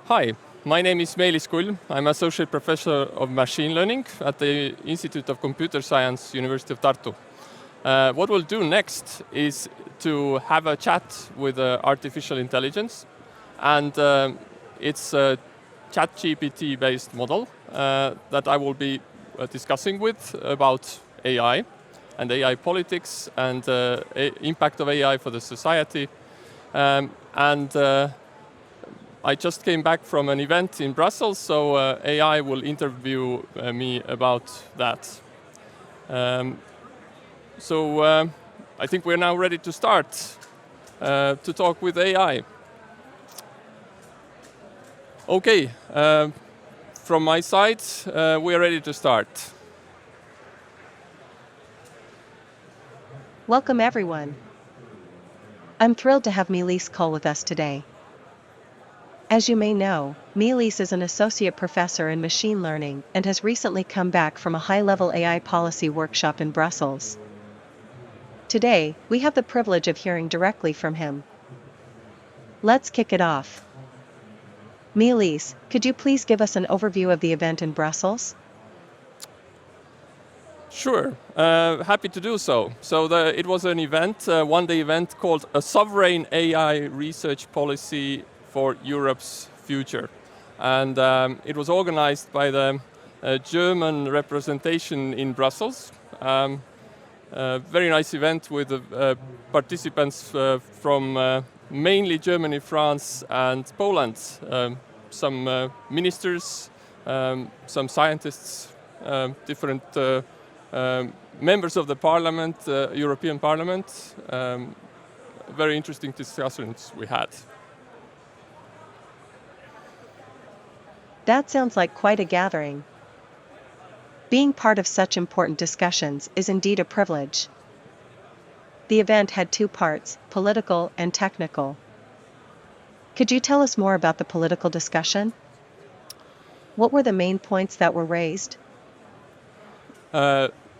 Hi, my name is Meelis Kull. I'm Associate Professor of Machine Learning at the Institute of Computer Science, University of Tartu. What we'll do next is to have a chat with artificial intelligence, and it's a ChatGPT-based model that I will be discussing with about AI and AI politics and impact of AI for the society. I just came back from an event in Brussels, so AI will interview me about that. I think we're now ready to start to talk with AI. Okay, from my side, we are ready to start. Welcome everyone. I'm thrilled to have Meelis Kull with us today. As you may know, Meelis is an associate professor in machine learning and has recently come back from a high-level AI policy workshop in Brussels. Today, we have the privilege of hearing directly from him. Let's kick it off. Meelis, could you please give us an overview of the event in Brussels? Sure, happy to do so. It was an event, one-day event called A Sovereign AI Research Policy for Europe's Future. And it was organized by the German representation in Brussels. Very nice event with participants from mainly Germany, France and Poland. Some ministers, some scientists, different members of the parliament, European Parliament. Very interesting discussions we had. That sounds like quite a gathering. Being part of such important discussions is indeed a privilege. The event had two parts, political and technical. Could you tell us more about the political discussion? What were the main points that were raised?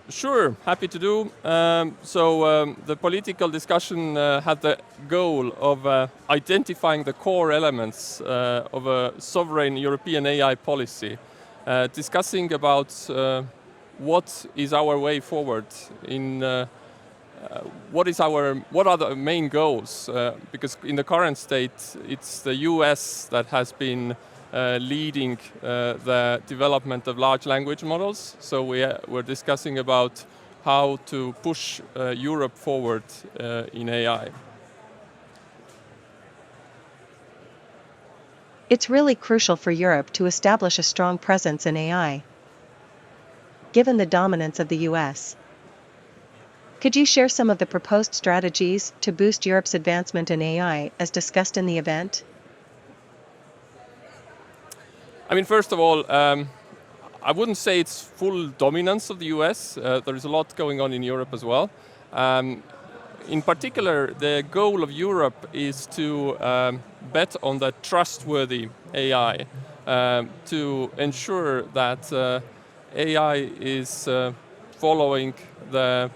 Sure, happy to do. The political discussion had the goal of identifying the core elements of a sovereign European AI policy, discussing about what is our way forward in what are the main goals? Because in the current state, it's the US that has been leading the development of large language models. So we're discussing about how to push Europe forward in AI. It's really crucial for Europe to establish a strong presence in AI, given the dominance of the US. Could you share some of the proposed strategies to boost Europe's advancement in AI as discussed in the event? I mean, first of all, I wouldn't say it's full dominance of the US. There is a lot going on in Europe as well. In particular, the goal of Europe is to bet on the trustworthy AI to ensure that AI is following the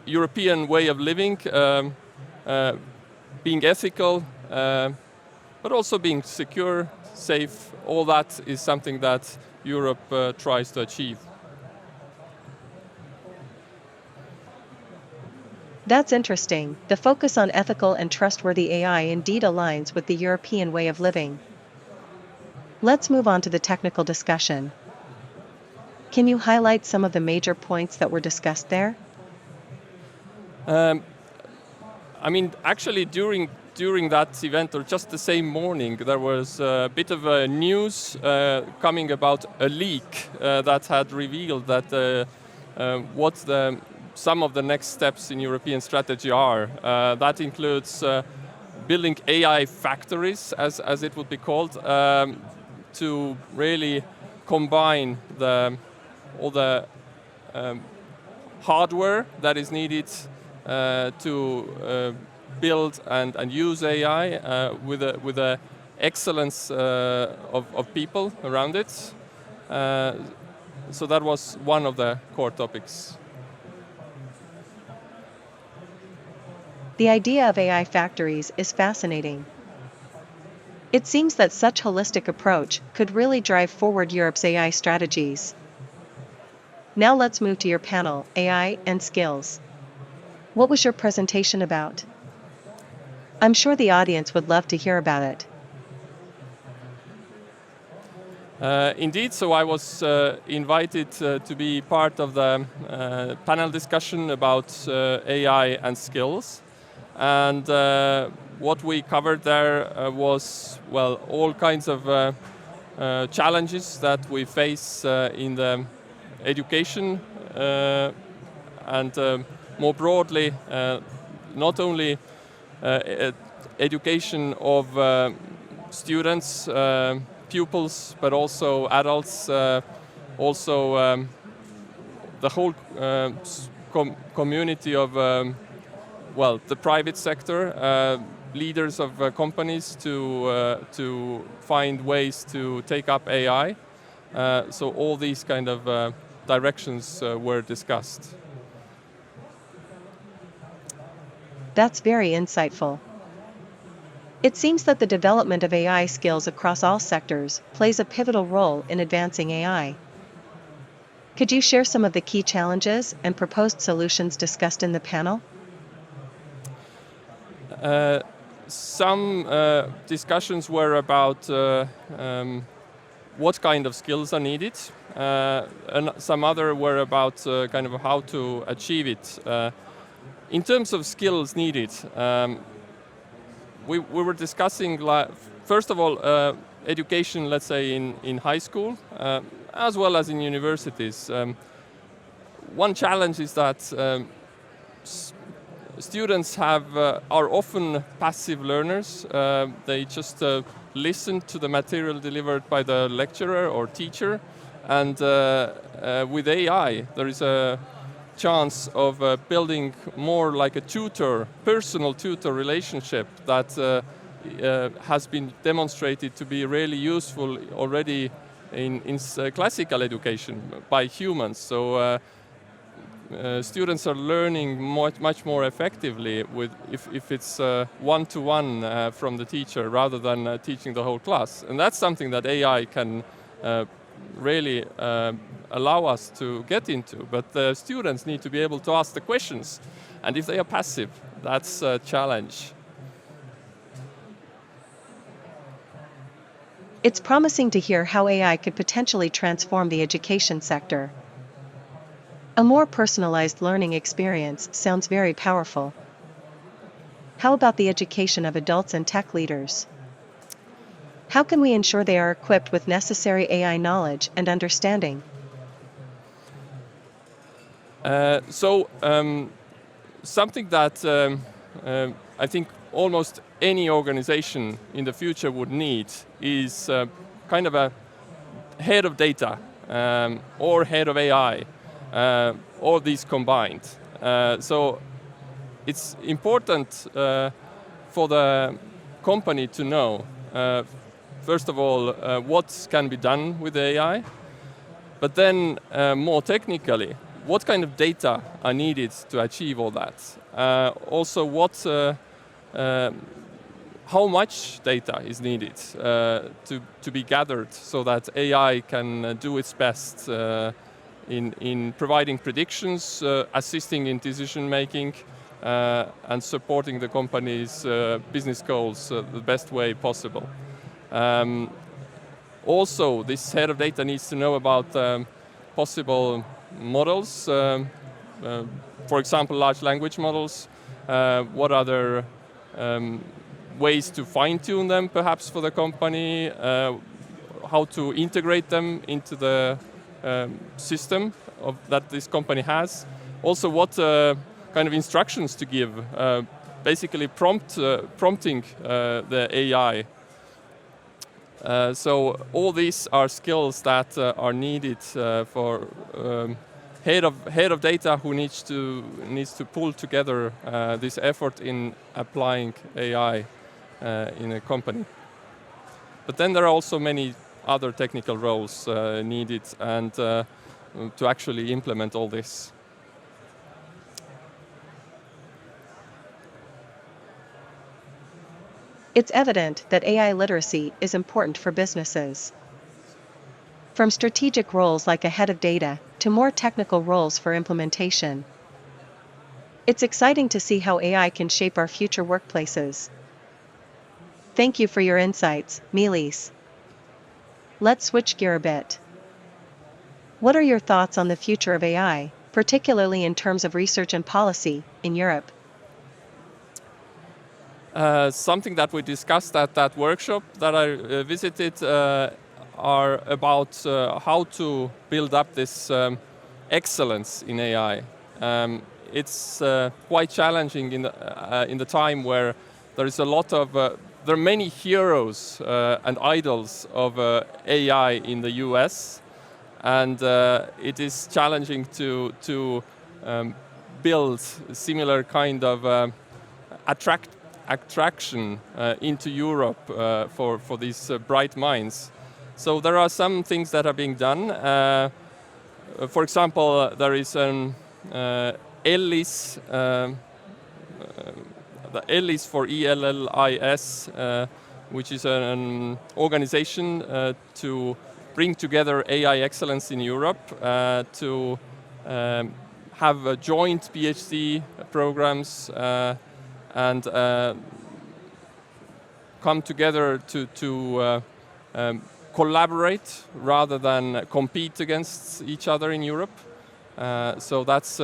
European way of living, being ethical, but also being secure, safe. All that is something that Europe tries to achieve. That's interesting. The focus on ethical and trustworthy AI indeed aligns with the European way of living. Let's move on to the technical discussion. Can you highlight some of the major points that were discussed there? I mean, actually, during that event, or just the same morning, there was a bit of news coming about a leak that had revealed that what some of the next steps in European strategy are. That includes building AI factories, as it would be called, to really combine all the hardware that is needed to build and use AI with the excellence of people around it. So that was one of the core topics. The idea of AI factories is fascinating. It seems that such holistic approach could really drive forward Europe's AI strategies. Now let's move to your panel, AI and skills. What was your presentation about? I'm sure the audience would love to hear about it. Indeed, so I was invited to be part of the panel discussion about AI and skills. And what we covered there was, well, all kinds of challenges that we face in the education and more broadly, not only education of students, pupils, but also adults, also the whole community of, well, the private sector, leaders of companies to find ways to take up AI. So all these kind of directions were discussed. That's very insightful. It seems that the development of AI skills across all sectors plays a pivotal role in advancing AI. Could you share some of the key challenges and proposed solutions discussed in the panel? Some discussions were about what kind of skills are needed, and some other were about kind of how to achieve it. In terms of skills needed, we were discussing, first of all, education, let's say, in high school, as well as in universities. One challenge is that students are often passive learners. They just listen to the material delivered by the lecturer or teacher, and with AI there is a chance of building more like a tutor, personal tutor relationship that has been demonstrated to be really useful already in classical education by humans. So students are learning much more effectively if it's one-to-one from the teacher rather than teaching the whole class. And that's something that AI can really allow us to get into. But the students need to be able to ask the questions. And if they are passive, that's a challenge. It's promising to hear how AI could potentially transform the education sector. A more personalized learning experience sounds very powerful. How about the education of adults and tech leaders? How can we ensure they are equipped with necessary AI knowledge and understanding? Something that I think almost any organization in the future would need is kind of a head of data or head of AI. All these combined. So it's important for the company to know, first of all, what can be done with AI, but then more technically, what kind of data are needed to achieve all that. Also, how much data is needed to be gathered so that AI can do its best in providing predictions, assisting in decision making, and supporting the company's business goals the best way possible. Also, this head of data needs to know about possible models, for example, large language models. What other ways to fine-tune them, perhaps, for the company, how to integrate them into the system that this company has. Also, what kind of instructions to give, basically prompting the AI. So all these are skills that are needed for head of data who needs to pull together this effort in applying AI in a company. But then there are also many other technical roles needed and to actually implement all this. It's evident that AI literacy is important for businesses. From strategic roles like a head of data, to more technical roles for implementation. It's exciting to see how AI can shape our future workplaces. Thank you for your insights, Meelis. Let's switch gear a bit. What are your thoughts on the future of AI, particularly in terms of research and policy, in Europe? Something that we discussed at that workshop that I visited are about how to build up this excellence in AI. It's quite challenging in the time where there is a lot of there are many heroes and idols of AI in the US, and it is challenging to build similar kind of attraction into Europe for these bright minds. So there are some things that are being done. For example, there is an ELLIS, the ELLIS for ELLIS, which is an organization to bring together AI excellence in Europe, to have joint PhD programs and come together to collaborate rather than compete against each other in Europe. So that's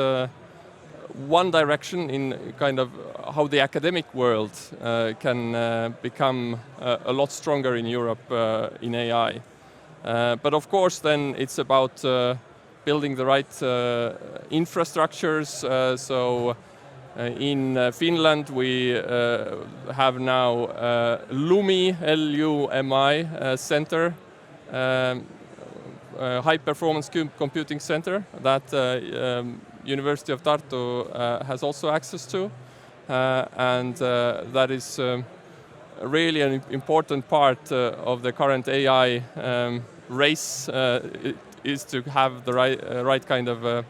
one direction in kind of how the academic world can become a lot stronger in Europe in AI. But of course then it's about building the right infrastructures. So in Finland we have now LUMI, L-U-M-I center, high performance computing center that University of Tartu has also access to, and that is really an important part of the current AI race. Is to have the right kind of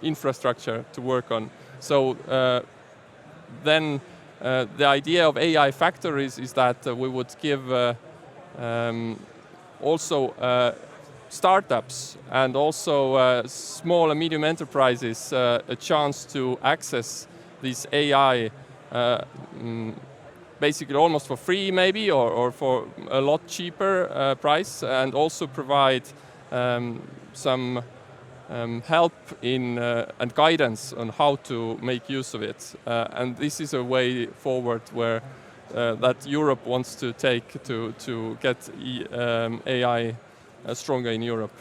infrastructure to work on. So then the idea of AI factories is that we would give also startups and also small and medium enterprises a chance to access this AI basically almost for free maybe, or for a lot cheaper price, and also provide some help in and guidance on how to make use of it. And this is a way forward where that Europe wants to take to get AI stronger in Europe.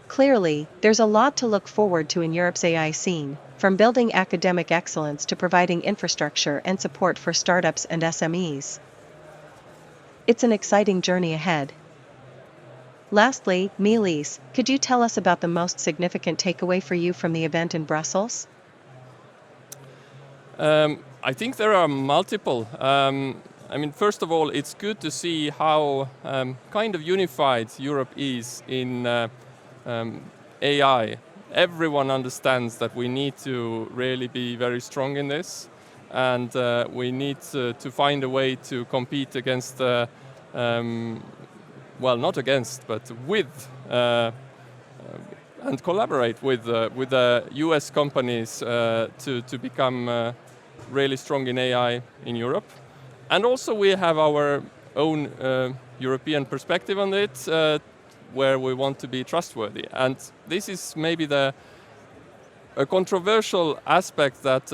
Clearly, there's a lot to look forward to in Europe's AI scene, from building academic excellence to providing infrastructure and support for startups and SMEs. It's an exciting journey ahead. Lastly, Meelis, could you tell us about the most significant takeaway for you from the event in Brussels? I think there are multiple. I mean, first of all, it's good to see how kind of unified Europe is in AI. Everyone understands that we need to really be very strong in this, and we need to find a way to compete against, well, not against, but with, and collaborate with the US companies to become really strong in AI in Europe. And also we have our own European perspective on it, where we want to be trustworthy. And this is maybe a controversial aspect, that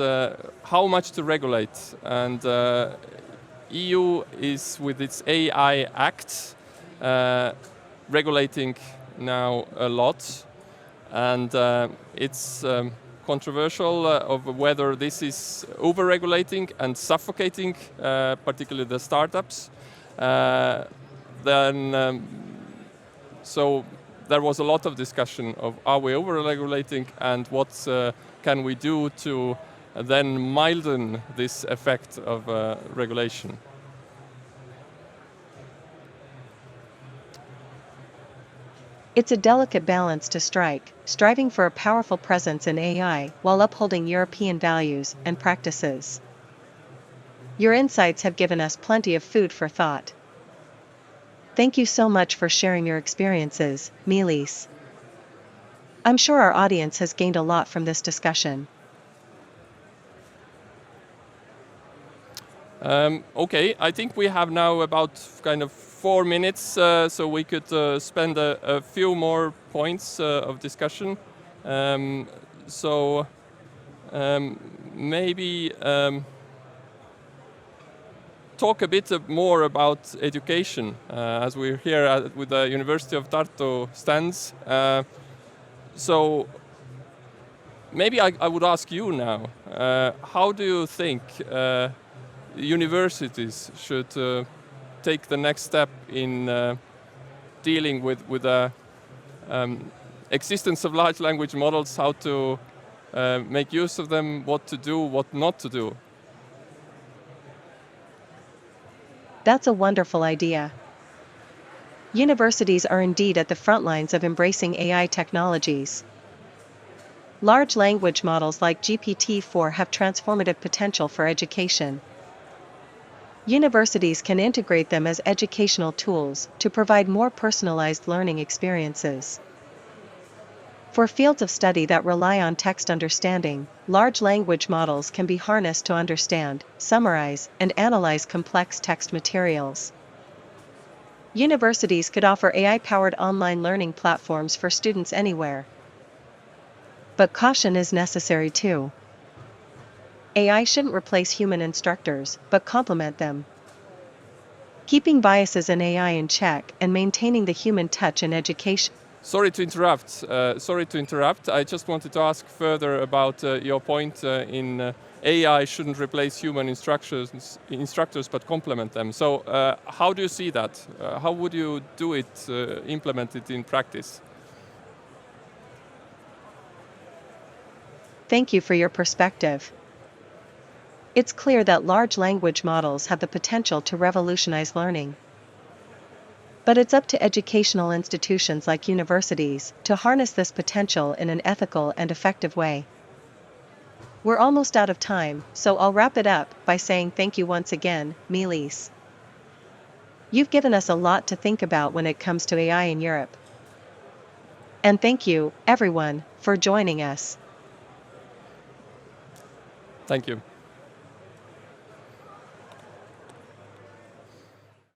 how much to regulate. And EU is, with its AI Act, regulating now a lot. And it's controversial of whether this is over-regulating and suffocating, particularly the startups. So there was a lot of discussion of, are we over-regulating, and what can we do to then milden this effect of regulation. It's a delicate balance to strike, striving for a powerful presence in AI while upholding European values and practices. Your insights have given us plenty of food for thought. Thank you so much for sharing your experiences, Meelis. I'm sure our audience has gained a lot from this discussion. Okay, I think we have now about kind of 4 minutes, so we could spend a few more points of discussion. Maybe talk a bit more about education, as we're here with the University of Tartu stands. So maybe I would ask you now, how do you think universities should take the next step in dealing with the existence of large language models, how to make use of them, what to do, what not to do? That's a wonderful idea. Universities are indeed at the front lines of embracing AI technologies. Large language models like GPT-4 have transformative potential for education. Universities can integrate them as educational tools to provide more personalized learning experiences. For fields of study that rely on text understanding, large language models can be harnessed to understand, summarize, and analyze complex text materials. Universities could offer AI-powered online learning platforms for students anywhere. But caution is necessary too. AI shouldn't replace human instructors, but complement them. Keeping biases in AI in check and maintaining the human touch in education. Sorry to interrupt. I just wanted to ask further about your point in AI shouldn't replace human instructors but complement them. So how do you see that? How would you do it, implement it in practice? Thank you for your perspective. It's clear that large language models have the potential to revolutionize learning. But it's up to educational institutions like universities to harness this potential in an ethical and effective way. We're almost out of time, so I'll wrap it up by saying thank you once again, Meelis. You've given us a lot to think about when it comes to AI in Europe. And thank you, everyone, for joining us. Thank you.